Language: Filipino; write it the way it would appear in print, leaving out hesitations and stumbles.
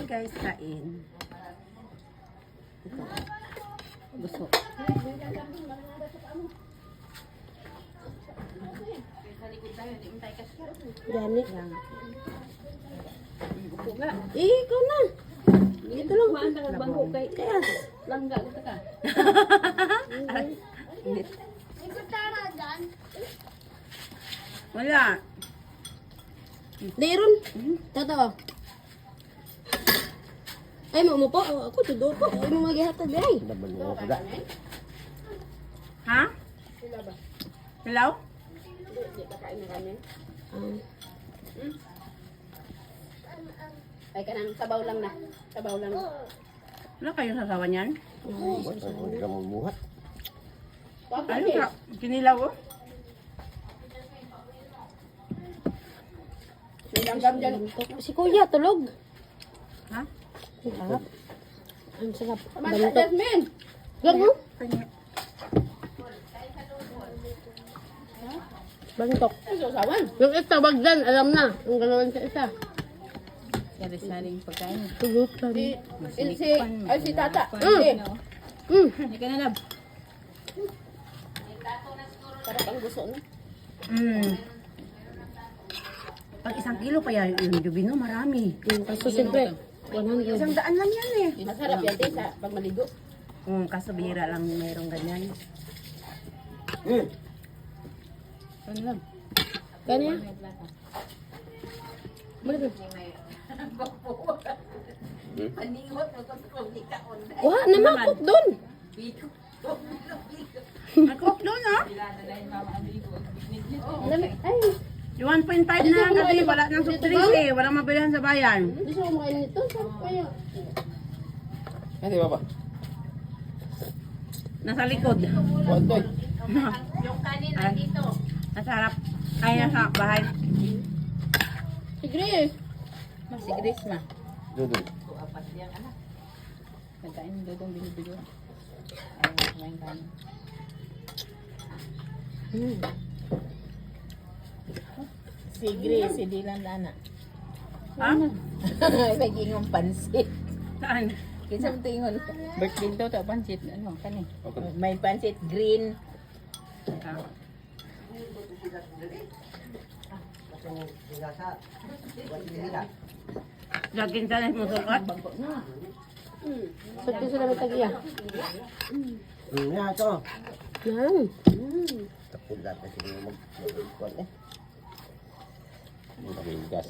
guys, kain. Ito. Gusto. Gani. Ikaw na. Ito lang. Bangko kay Yes. langga kita ka. Wala. Meron. Totoo. Ay, mo po. Ako, tudo po. Ay, mo maghihatag. Ay. Ha? Hello? Di ka kain na kami. Ay kanang sabaw lang na. Sabaw lang. Wala kayong sasawa niyan? Hindi ka mamuhat. Wag Ano ka. ka? Kinilaw oh? Silanggam diyan. Si Kuya, tulog. Ha? Ang sarap. Ang sarap. Tama Balito. Jasmine. Ganun. Kanya. Bantok. Ay sasawan. Yung isa, wag dyan. Alam na. Ang galawan sa isa. Sari-saring pagkain. Tulog lang. Si tata. Mm. Hindi ka na lab. Sarap ang gusto no. Pag 1 kilo pa yan, yung jubino, marami. Kaso siyempre, 100. 100 lang yan eh. Masarap yan din sa pag maligo. Kaso bihira lang mayroong ganyan. Ano lab? Kanya? Balik. Wah, namakot doon. Nag-cook doon ah. Ay, Yung 1.5 na kasi wala nang soft drinks eh. Walang mabilihan sa bayan. hindi siya kumakain nito. Sarap kaya. Hindi ba ba? Nasa likod. Wantoy. Yung kanin nandito. Nasa harap. Ay, nasa bahay. Si Grace. Mas si Grace ma. Dudong. Nagkain ng dodong binubigo. Ay, kumain kanin. Si Grace, si Dylan Lana. Ha? Nagingong pansit. Saan? Kinsa mo tingon? Birthday daw ta pansit ano kani. Okay. May pansit green. Laging tayo mo sukat. Bangko na. Sakto sila may tagiya. Nga ito. Yan. Tapos dati sila mag-kuwan eh. Mag-gas.